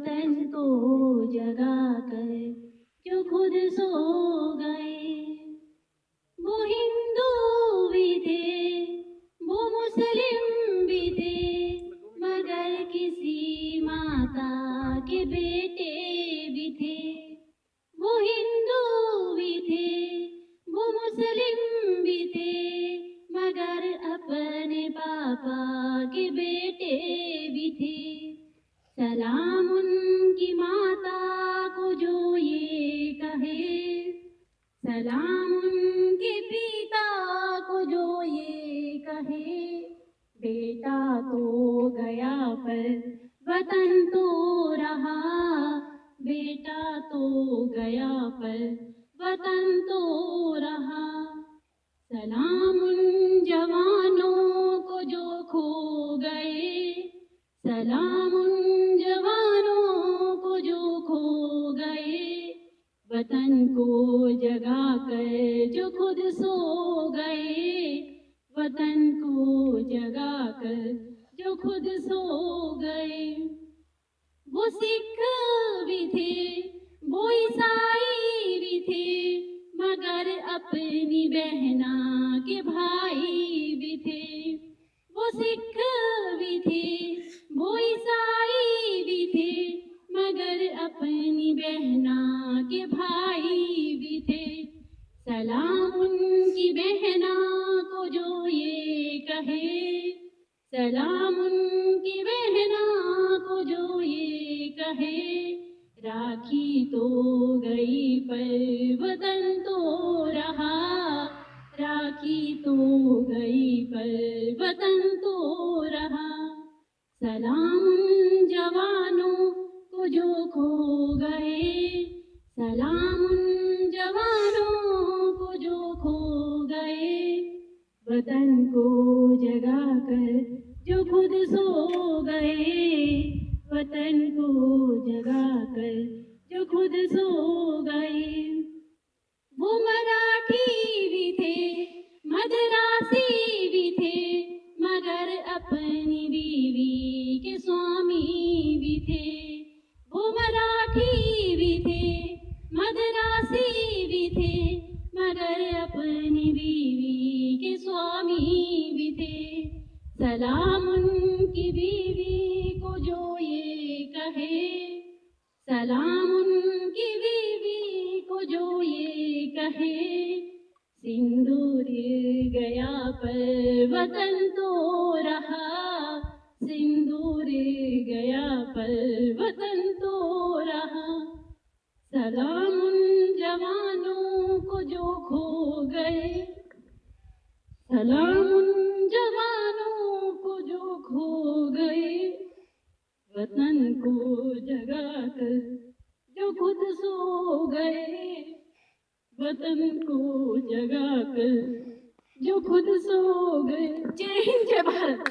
वतन को जगा कर जो खुद सो गए। वो हिंदू भी थे, वो मुस्लिम भी थे, मगर किसी माता के बेटे भी थे। वो हिंदू भी थे, वो मुस्लिम भी थे, मगर अपने पापा के बेटे भी थे। सलाम उनकी माता को जो ये कहे, सलाम उनके पिता को जो ये कहे, बेटा तो गया पर वतन तो रहा, बेटा तो गया पर वतन तो रहा। सलाम उन जवानों को जो खो गए, सलाम उन जवानों को जो खो गए, वतन को जगा कर जो खुद सो गए, वतन को जगा कर जो खुद सो गए। वो सिख भी थे, वो ईसाई भी थे, मगर अपनी बहना के भाई भी थे। वो सिख भी थे, वो ईसाई भी थे, मगर अपनी बहना के भाई भी थे। सलाम उनकी बहना को जो ये कहे, सलाम उनकी बहना को जो ये कहे, राखी तो गई पर वतन तो रहा, राखी तो गई पर वतन तो रहा। सलाम उन जवानों को जो खो गए, सलाम उन जवानों को जो खो गए, वतन को जगा कर जो खुद सो गए, वतन को जगा कर जो खुद सो गए। वो मराठी भी थे, मद्रासी भी थे, मगर अपनी बीवी के स्वामी भी थे। वो मराठी भी थे, मद्रासी भी थे, मगर अपनी बीवी के स्वामी भी थे। सलाम उनकी बीवी को जो ये कहे, सलाम उनकी बीवी को जो ये कहे, सिंदूर गया पर वतन तो रहा, सिंदूर गया पर वतन तो रहा। सलाम उन जवानों को जो खो गए, सलाम उन जवानों को जो खो गए, वतन को जगा कर जो खुद सो गए, वतन को जगा कर जो खुद सो गए। जय हिंद, जय भारत।